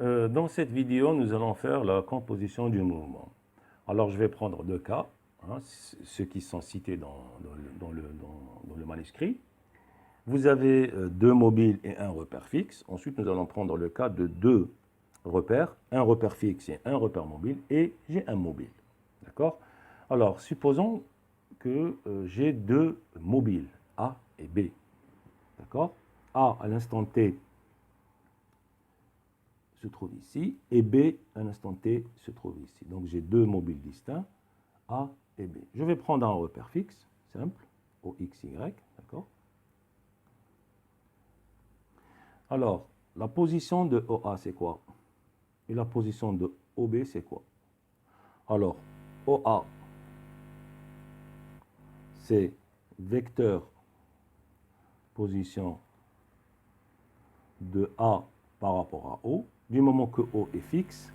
Dans cette vidéo, nous allons faire la composition du mouvement. Alors, je vais prendre deux cas, hein, ceux qui sont cités dans le manuscrit. Vous avez deux mobiles et un repère fixe. Ensuite, nous allons prendre le cas de deux repères, un repère fixe et un repère mobile, et j'ai un mobile. D'accord? Alors, supposons que j'ai deux mobiles, A et B. D'accord? A à l'instant T se trouve ici, et B, à l'instant T, se trouve ici. Donc j'ai deux mobiles distincts, A et B. Je vais prendre un repère fixe, simple, OXY, d'accord? Alors, la position de OA, c'est quoi? Et la position de OB, c'est quoi? Alors, OA, c'est vecteur position de A par rapport à O. Du moment que O est fixe,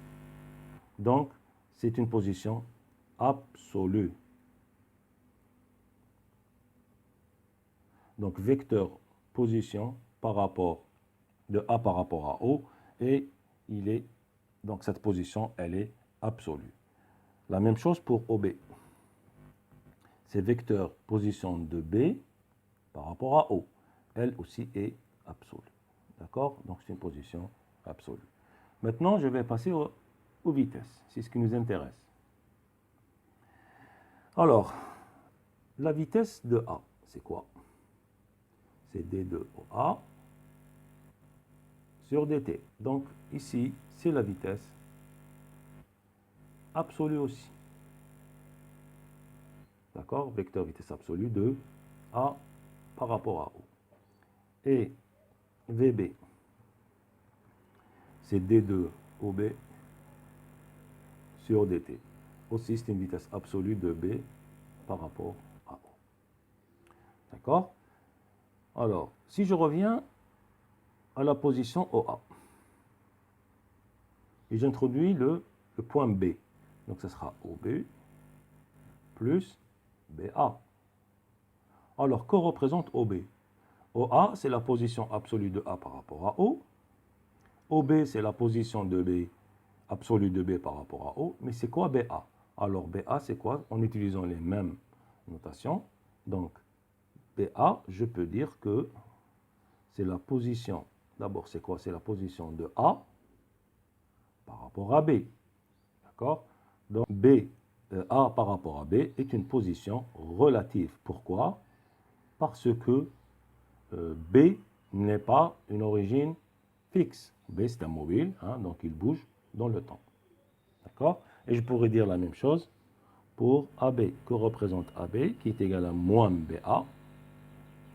donc c'est une position absolue. Donc vecteur position par rapport de A par rapport à O, et donc cette position, elle est absolue. La même chose pour OB. C'est vecteur position de B par rapport à O. Elle aussi est absolue. D'accord? Donc c'est une position absolue. Maintenant, je vais passer aux vitesses. C'est ce qui nous intéresse. Alors, la vitesse de A, c'est quoi? C'est D de OA sur dt. Donc ici, c'est la vitesse absolue aussi. D'accord? Vecteur vitesse absolue de A par rapport à O. Et VB, c'est D2 OB sur dt. Aussi, c'est une vitesse absolue de B par rapport à O. D'accord? Alors, si je reviens à la position OA, et j'introduis le point B, donc ce sera OB plus BA. Alors, que représente OB? OA, c'est la position absolue de A par rapport à O. OB, c'est la position de B absolue de B par rapport à O. Mais c'est quoi BA? Alors, BA, c'est quoi? En utilisant les mêmes notations. Donc, BA, je peux dire que c'est la position. D'abord, c'est quoi? C'est la position de A par rapport à B. D'accord? Donc, A par rapport à B est une position relative. Pourquoi? Parce que B n'est pas une origine fixe. B, c'est un mobile, hein, donc il bouge dans le temps. D'accord? Et je pourrais dire la même chose pour AB. Que représente AB, qui est égal à moins BA.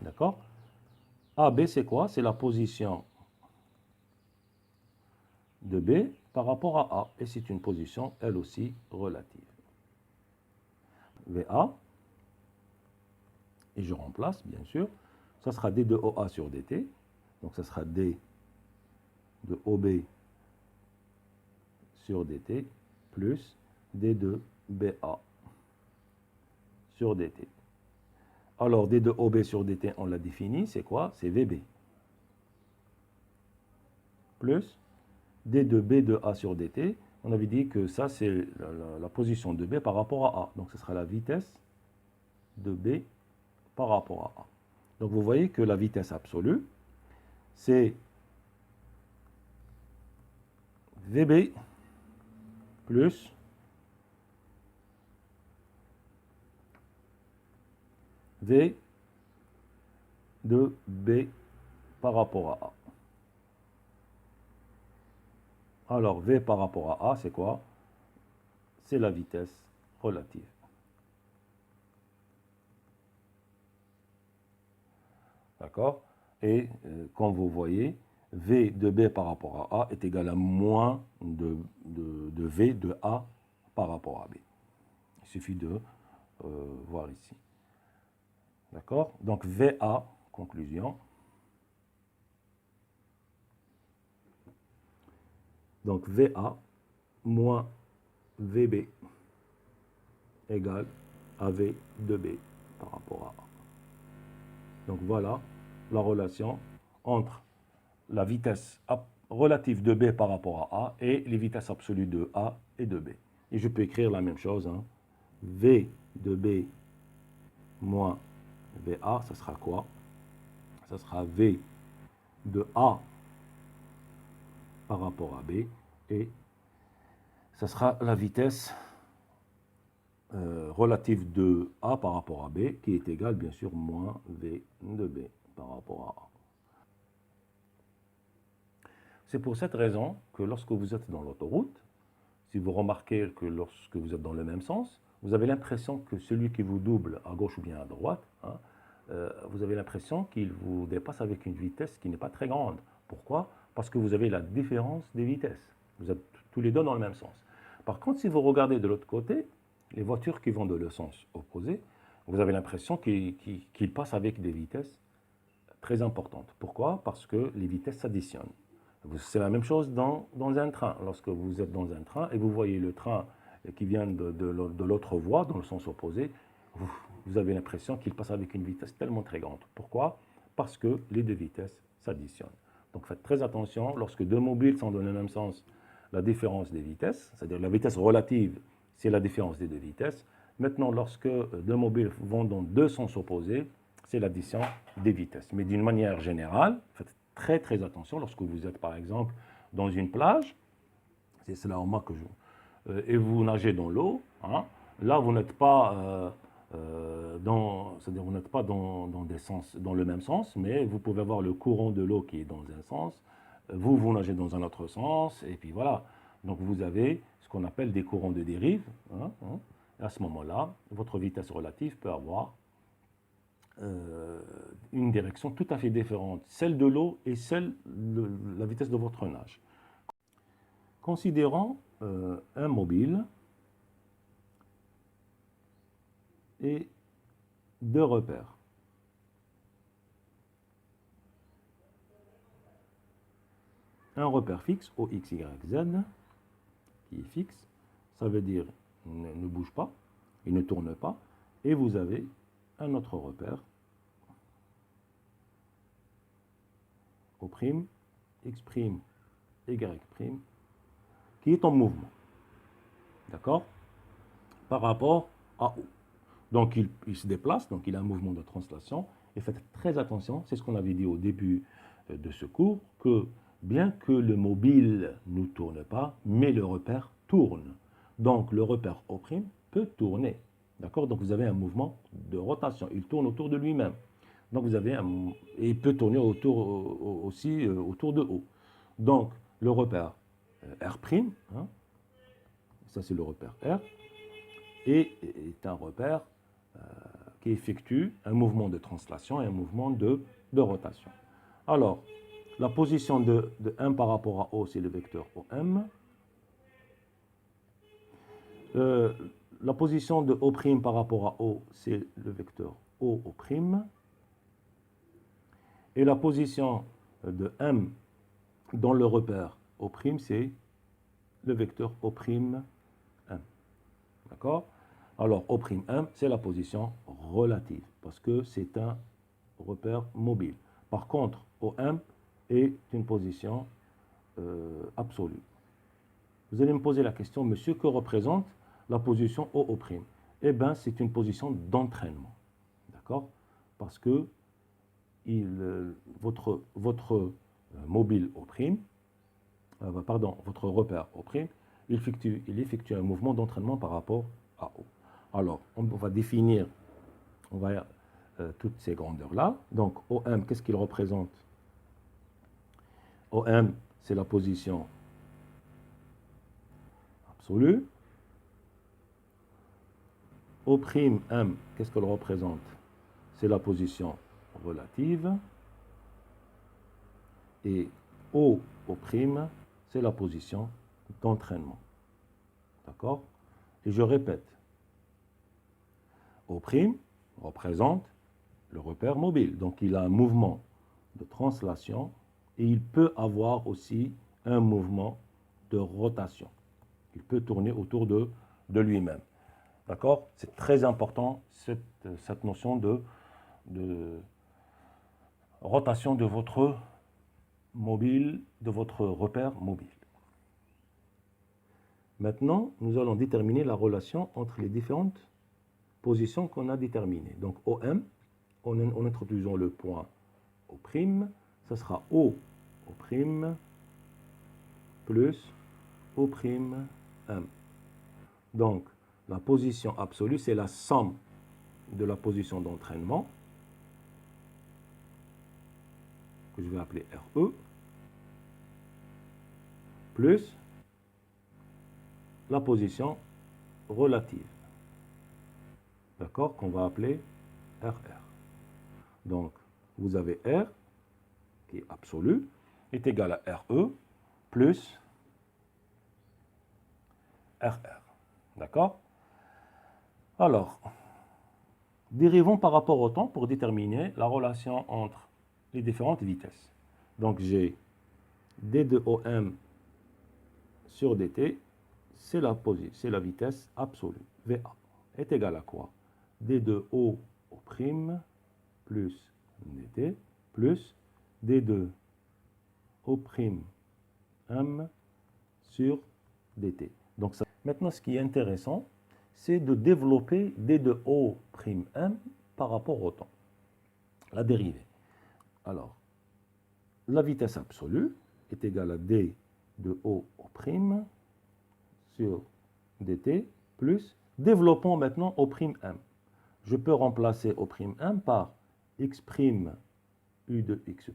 D'accord? AB, c'est quoi? C'est la position de B par rapport à A. Et c'est une position, elle aussi, relative. VA, et je remplace, bien sûr, ça sera D de OA sur DT. Donc, ça sera D de OB sur dt plus d de BA sur dt. Alors, d de OB sur dt, on l'a défini, c'est quoi? C'est VB. Plus d de B de A sur dt, on avait dit que ça, c'est la position de B par rapport à A. Donc, ce sera la vitesse de B par rapport à A. Donc, vous voyez que la vitesse absolue, c'est VB plus V de B par rapport à A. Alors, V par rapport à A, c'est quoi? C'est la vitesse relative. D'accord? Et comme vous voyez, V de B par rapport à A est égal à moins de V de A par rapport à B. Il suffit de voir ici. D'accord? Donc VA, conclusion. Donc VA moins VB égale à V de B par rapport à A. Donc voilà la relation entre la vitesse relative de B par rapport à A et les vitesses absolues de A et de B. Et je peux écrire la même chose. Hein. V de B moins VA, ça sera quoi? Ça sera V de A par rapport à B et ça sera la vitesse relative de A par rapport à B qui est égale bien sûr moins V de B par rapport à A. C'est pour cette raison que lorsque vous êtes dans l'autoroute, si vous remarquez que lorsque vous êtes dans le même sens, vous avez l'impression que celui qui vous double à gauche ou bien à droite, hein, vous avez l'impression qu'il vous dépasse avec une vitesse qui n'est pas très grande. Pourquoi? Parce que vous avez la différence des vitesses. Vous êtes tous les deux dans le même sens. Par contre, si vous regardez de l'autre côté, les voitures qui vont dans le sens opposé, vous avez l'impression qu'ils passent avec des vitesses très importantes. Pourquoi? Parce que les vitesses s'additionnent. C'est la même chose dans un train. Lorsque vous êtes dans un train et vous voyez le train qui vient de l'autre voie, dans le sens opposé, vous avez l'impression qu'il passe avec une vitesse tellement très grande. Pourquoi? Parce que les deux vitesses s'additionnent. Donc faites très attention, lorsque deux mobiles sont dans le même sens, la différence des vitesses, c'est-à-dire la vitesse relative, c'est la différence des deux vitesses. Maintenant, lorsque deux mobiles vont dans deux sens opposés, c'est l'addition des vitesses. Mais d'une manière générale, faites très très attention lorsque vous êtes par exemple dans une plage, c'est là au moins que et vous nagez dans l'eau, hein, là vous n'êtes pas c'est-à-dire vous n'êtes pas dans le même sens, mais vous pouvez avoir le courant de l'eau qui est dans un sens, vous nagez dans un autre sens, et puis voilà. Donc vous avez ce qu'on appelle des courants de dérive, hein, hein. Et à ce moment-là, votre vitesse relative peut avoir une direction tout à fait différente, celle de l'eau et celle de la vitesse de votre nage. Considérons un mobile et deux repères. Un repère fixe, O, X, Y, Z, qui est fixe, ça veut dire ne bouge pas, il ne tourne pas, et vous avez un autre repère, O', X', Y', qui est en mouvement, d'accord, par rapport à O. Donc il se déplace, donc il a un mouvement de translation, et faites très attention, c'est ce qu'on avait dit au début de ce cours, que bien que le mobile ne tourne pas, mais le repère tourne. Donc le repère O' peut tourner, d'accord. Donc vous avez un mouvement de rotation, il tourne autour de lui-même. Donc vous avez et il peut tourner aussi autour de O. Donc le repère R', hein, ça c'est le repère R, et est un repère qui effectue un mouvement de translation et un mouvement de rotation. Alors, la position de M par rapport à O, c'est le vecteur OM. La position de O' par rapport à O, c'est le vecteur OO'. Et la position de M dans le repère O', c'est le vecteur O'M. D'accord? Alors, O'M, c'est la position relative, parce que c'est un repère mobile. Par contre, OM est une position absolue. Vous allez me poser la question, monsieur, que représente la position OO'? Eh bien, c'est une position d'entraînement. D'accord? Parce que votre mobile O', pardon, votre repère O', il effectue un mouvement d'entraînement par rapport à O. Alors, on va définir toutes ces grandeurs-là. Donc, OM, qu'est-ce qu'il représente? OM, c'est la position absolue. O'M, qu'est-ce qu'elle représente? C'est la position relative. Et OO', c'est la position d'entraînement. D'accord? Et je répète, O' représente le repère mobile. Donc il a un mouvement de translation et il peut avoir aussi un mouvement de rotation. Il peut tourner autour de lui-même. D'accord? C'est très important cette notion de rotation de votre mobile, de votre repère mobile. Maintenant, nous allons déterminer la relation entre les différentes positions qu'on a déterminées. Donc OM, en introduisant le point O', ça sera O' plus O'M. Donc, la position absolue, c'est la somme de la position d'entraînement, que je vais appeler RE, plus la position relative, d'accord, qu'on va appeler RR. Donc, vous avez R, qui est absolu, est égal à RE, plus RR. D'accord? Alors, dérivons par rapport au temps pour déterminer la relation entre les différentes vitesses. Donc, j'ai d de OM sur dt, c'est la vitesse absolue. VA est égal à quoi? d de O' plus dt plus d de O'M sur dt. Donc ça, maintenant, ce qui est intéressant, c'est de développer d de O'M par rapport au temps, la dérivée. Alors, la vitesse absolue est égale à d de O'M sur dt plus, développons maintenant O'M. Je peux remplacer O'M par x' u de x' u'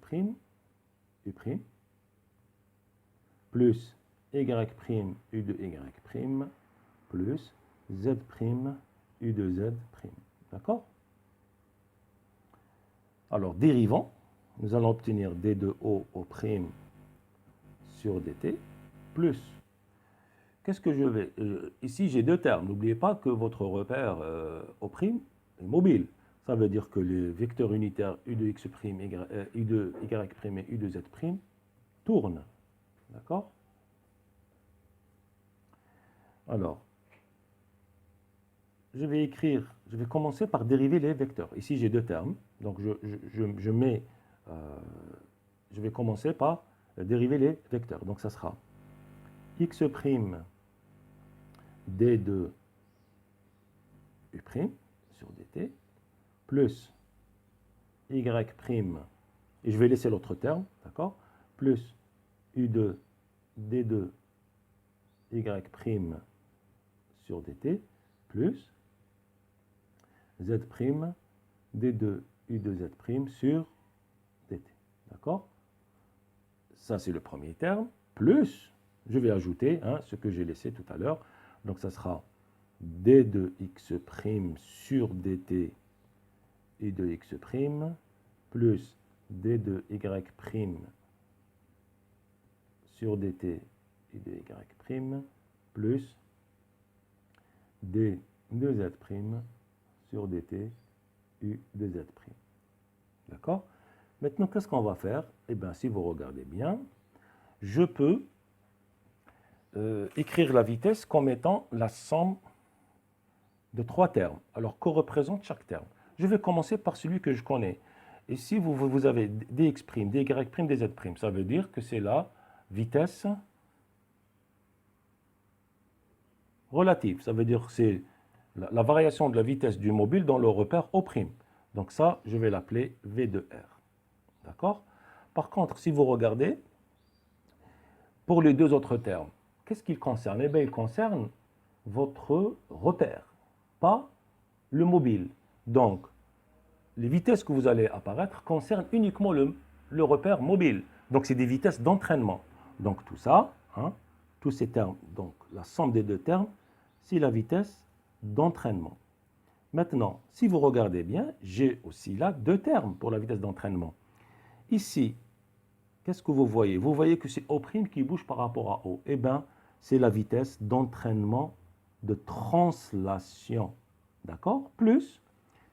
plus y' u de y' plus z' u de z'. D'accord? Alors, dérivant, nous allons obtenir d de O'M sur dt plus, qu'est-ce que je vais... ici, j'ai deux termes. N'oubliez pas que votre repère O'M est mobile. Ça veut dire que les vecteurs unitaires u de x', u de y' et u de z' tournent. D'accord? Alors, je vais commencer par dériver les vecteurs. Ici, j'ai deux termes. Donc, je vais commencer par dériver les vecteurs. Donc, ça sera x' d de u' sur dt plus y', et je vais laisser l'autre terme, d'accord, plus u de d de y' sur dt plus z' d de u de z' sur dt. D'accord? Ça, c'est le premier terme. Plus, je vais ajouter ce que j'ai laissé tout à l'heure. Donc, ça sera d de x' sur dt u de x' plus d de y' sur dt u de y' plus d de z' sur dt u de z'. D'accord? Maintenant, qu'est-ce qu'on va faire? Eh bien, si vous regardez bien, je peux écrire la vitesse comme étant la somme de trois termes. Alors, que représente chaque terme? Je vais commencer par celui que je connais. Et si vous avez dx', dy', dz', ça veut dire que c'est la vitesse relative. Ça veut dire que c'est la variation de la vitesse du mobile dans le repère O'. Donc ça, je vais l'appeler V de R. D'accord? Par contre, si vous regardez, pour les deux autres termes, qu'est-ce qu'ils concernent? Eh bien, ils concernent votre repère, pas le mobile. Donc, les vitesses que vous allez apparaître concernent uniquement le repère mobile. Donc, c'est des vitesses d'entraînement. Donc, tout ça, tous ces termes, donc la somme des deux termes, c'est la vitesse d'entraînement. Maintenant, si vous regardez bien, j'ai aussi là deux termes pour la vitesse d'entraînement. Ici, qu'est-ce que vous voyez? Vous voyez que c'est O' qui bouge par rapport à O. Eh bien, c'est la vitesse d'entraînement de translation. D'accord? Plus,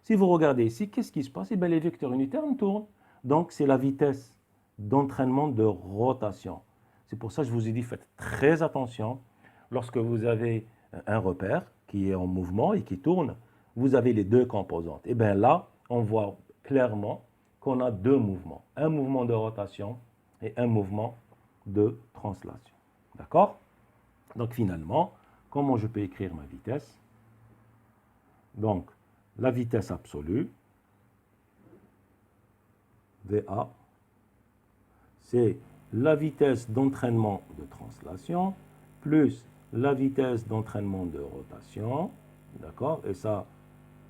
si vous regardez ici, qu'est-ce qui se passe? Eh bien, les vecteurs unitaires tournent. Donc, c'est la vitesse d'entraînement de rotation. C'est pour ça que je vous ai dit, faites très attention. Lorsque vous avez un repère qui est en mouvement et qui tourne, vous avez les deux composantes. Et bien là, on voit clairement qu'on a deux mouvements. Un mouvement de rotation et un mouvement de translation. D'accord? Donc finalement, comment je peux écrire ma vitesse? Donc, la vitesse absolue, VA, c'est la vitesse d'entraînement de translation plus la vitesse d'entraînement de rotation, d'accord? Et ça,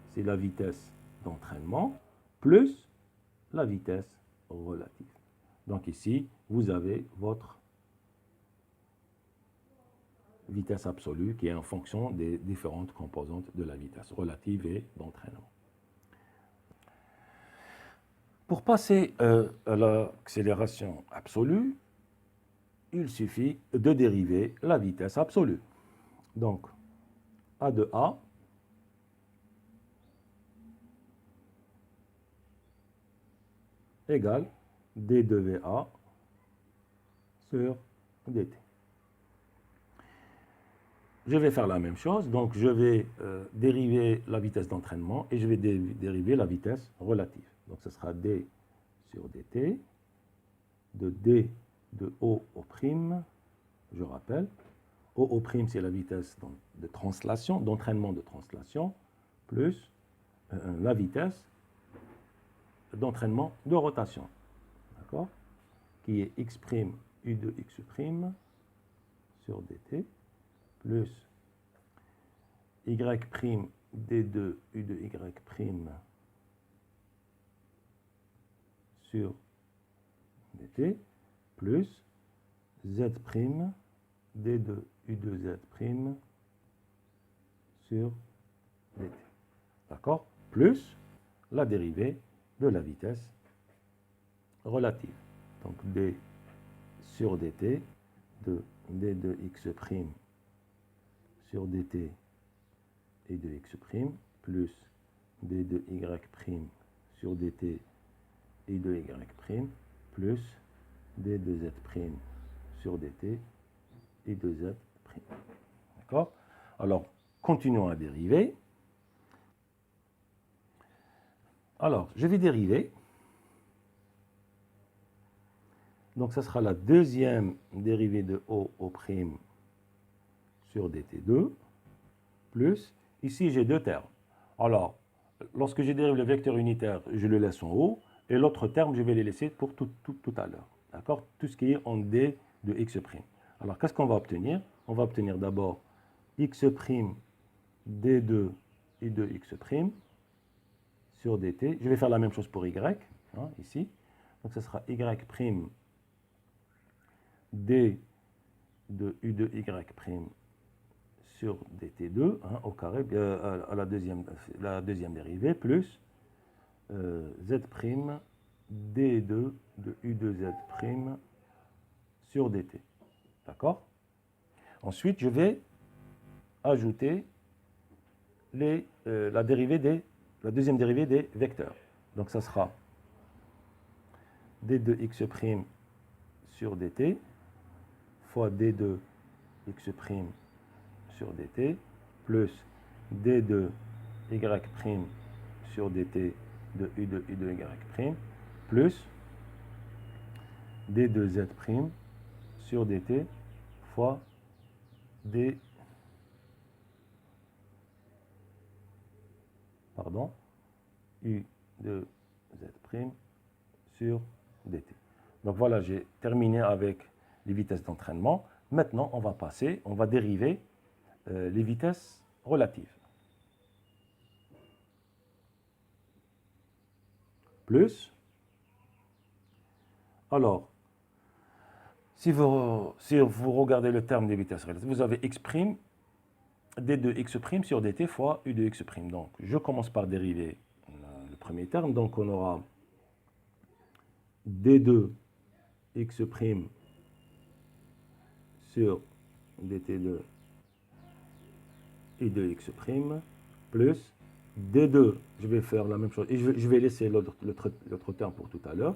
c'est la vitesse d'entraînement plus la vitesse relative. Donc ici, vous avez votre vitesse absolue qui est en fonction des différentes composantes de la vitesse relative et d'entraînement. Pour passer à l'accélération absolue, il suffit de dériver la vitesse absolue. Donc, A de A égale D de VA sur dt. Je vais faire la même chose, donc je vais dériver la vitesse d'entraînement et je vais dériver la vitesse relative. Donc ce sera d sur dt, de d de O au prime, je rappelle. O au prime, c'est la vitesse de translation, d'entraînement de translation, plus la vitesse d'entraînement de rotation, d'accord, qui est x' u de x' sur dt, plus y' d de u de y' sur dt, plus z' d de u de z' sur dt. D'accord? Plus la dérivée de la vitesse relative. Donc d sur dt de d de x' sur dt et de x' plus d de y' sur dt et de y' plus d de z' sur dt et de z'. D'accord? Alors, continuons à dériver. Alors, je vais dériver. Donc, ça sera la deuxième dérivée de O au prime sur dt2, plus, ici j'ai deux termes. Alors, lorsque je dérive le vecteur unitaire, je le laisse en haut, et l'autre terme, je vais les laisser pour tout à l'heure. D'accord? Tout ce qui est en d de x'. Alors, qu'est-ce qu'on va obtenir? On va obtenir d'abord x' d2 et de x' sur dt. Je vais faire la même chose pour y, hein, ici. Donc, ce sera y' d de u de y' sur dt2, hein, au carré, à la deuxième dérivée, plus z' d2 de u de z' sur dt. D'accord? Ensuite, je vais ajouter la deuxième dérivée des vecteurs. Donc, ça sera d de x' sur dt fois d de x' sur dt plus d de y' sur dt de u de y' plus d de z' sur dt fois d u de z' sur dt. Donc voilà, j'ai terminé avec les vitesses d'entraînement. Maintenant, on va dériver les vitesses relatives. Plus, alors, si vous regardez le terme des vitesses relatives, vous avez x', d de x' sur dt fois u de x'. Donc, je commence par dériver le premier terme. Donc, on aura d2 x' sur dt de u de x' plus d2, je vais faire la même chose, et je vais laisser l'autre terme pour tout à l'heure,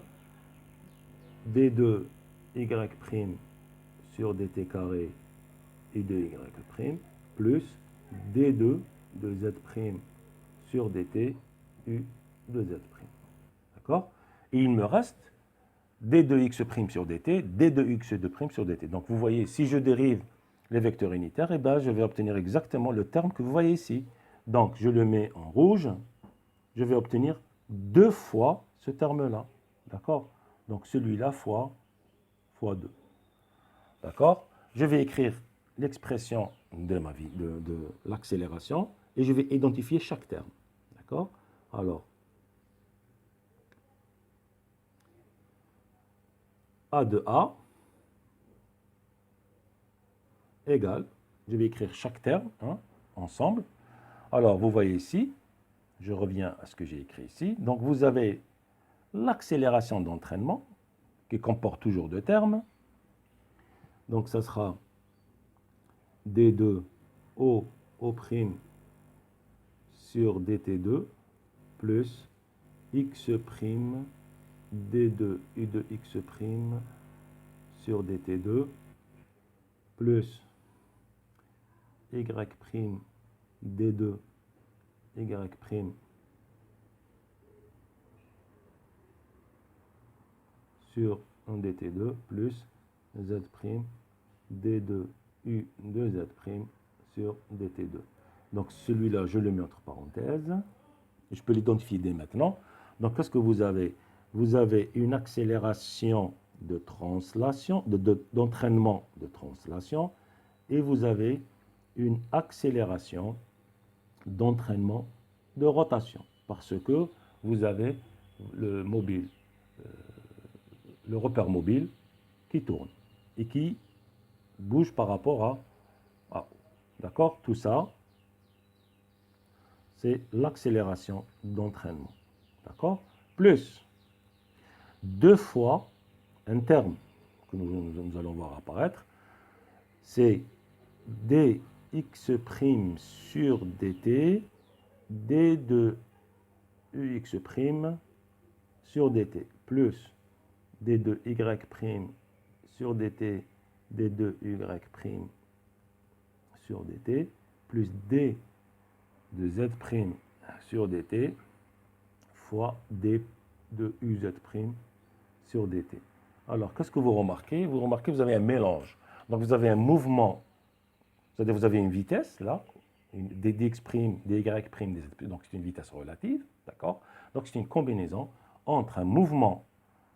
d2 y' sur dt carré u de y' plus d2 de z' sur dt u de z'. D'accord? Et il me reste d de x' sur dt, d de x2' sur dt. Donc vous voyez, si je dérive les vecteurs unitaires, eh ben, je vais obtenir exactement le terme que vous voyez ici. Donc je le mets en rouge, je vais obtenir 2 fois ce terme-là. D'accord? Donc celui-là fois 2. D'accord? Je vais écrire l'expression de l'accélération et je vais identifier chaque terme. D'accord? Alors, A de A égale, je vais écrire chaque terme ensemble. Alors, vous voyez ici, je reviens à ce que j'ai écrit ici. Donc, vous avez l'accélération d'entraînement qui comporte toujours deux termes. Donc, ça sera d2 O' sur dt2 plus x' d2 u de x' sur dt2 plus y' d2 y' sur un dt2 plus z' d2 u de z' sur dt2. Donc celui-là, je le mets entre parenthèses. Je peux l'identifier dès maintenant. Donc qu'est-ce que vous avez? Vous avez une accélération de translation, d'entraînement de translation, et vous avez une accélération d'entraînement de rotation, parce que vous avez le mobile, le repère mobile qui tourne et qui bouge par rapport à O. D'accord? Tout ça, c'est l'accélération d'entraînement. D'accord? Plus 2 fois un terme que nous allons voir apparaître, c'est dx' sur dt, d de ux' sur dt, plus d de y' sur dt, d de y' sur dt, plus d de z' sur dt, fois d de uz' sur dt. Alors, qu'est-ce que vous remarquez? Vous remarquez que vous avez un mélange. Donc, vous avez un mouvement, c'est-à-dire vous avez une vitesse, là, des dx', des y', des z', donc c'est une vitesse relative, d'accord? Donc, c'est une combinaison entre un mouvement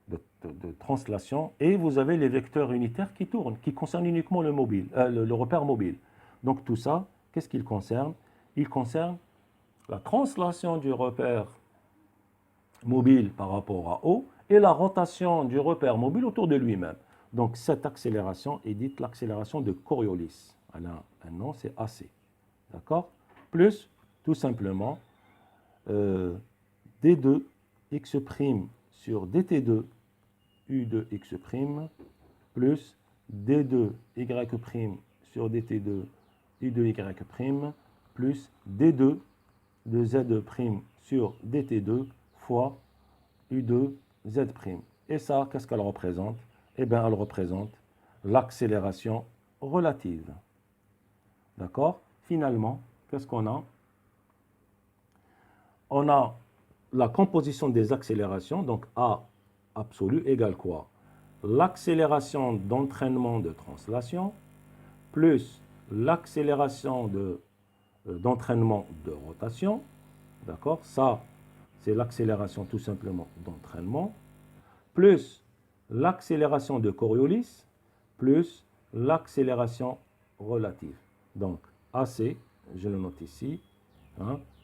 de translation et vous avez les vecteurs unitaires qui tournent, qui concernent uniquement le mobile, le repère mobile. Donc, tout ça, qu'est-ce qu'il concerne? Il concerne la translation du repère mobile par rapport à O et la rotation du repère mobile autour de lui-même. Donc cette accélération est dite l'accélération de Coriolis. Elle a un nom, c'est AC. D'accord? Plus, tout simplement, d2 x' sur dt2 u de x' plus d2 y' sur dt2 u de y' plus d2 de z' sur dt2 fois u de z'. Et ça, qu'est-ce qu'elle représente? Eh bien, elle représente l'accélération relative. D'accord? Finalement, qu'est-ce qu'on a? On a la composition des accélérations, donc A absolu égale quoi? L'accélération d'entraînement de translation plus l'accélération d'entraînement de rotation. D'accord? Ça, c'est l'accélération tout simplement d'entraînement, plus l'accélération de Coriolis, plus l'accélération relative. Donc, AC, je le note ici,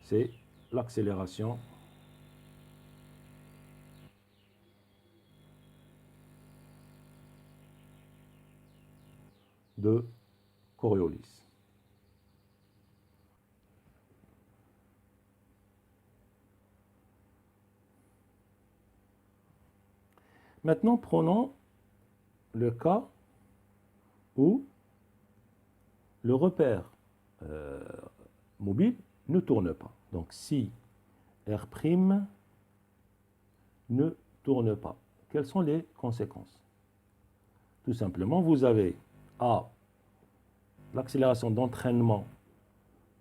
c'est l'accélération de Coriolis. Maintenant, prenons le cas où le repère mobile ne tourne pas. Donc, si R' ne tourne pas, quelles sont les conséquences? Tout simplement, vous avez A, l'accélération d'entraînement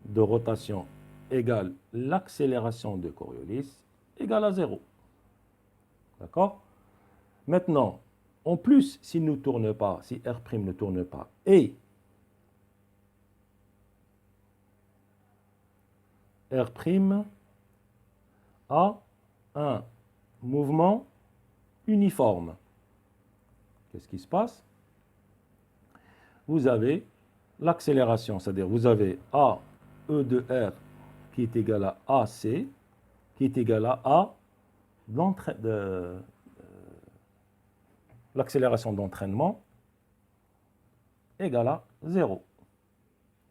de rotation égale l'accélération de Coriolis égale à 0. D'accord? Maintenant, en plus, s'il ne tourne pas, si R' ne tourne pas, et R' a un mouvement uniforme, qu'est-ce qui se passe? Vous avez l'accélération, c'est-à-dire vous avez AE de R qui est égal à AC, qui est égal à A l'accélération d'entraînement égale à 0.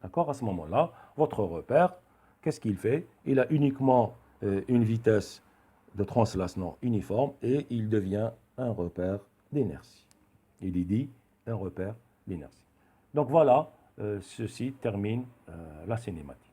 D'accord? À ce moment-là, votre repère, qu'est-ce qu'il fait? Il a uniquement une vitesse de translation uniforme et il devient un repère d'inertie. Il est dit un repère d'inertie. Donc voilà, ceci termine la cinématique.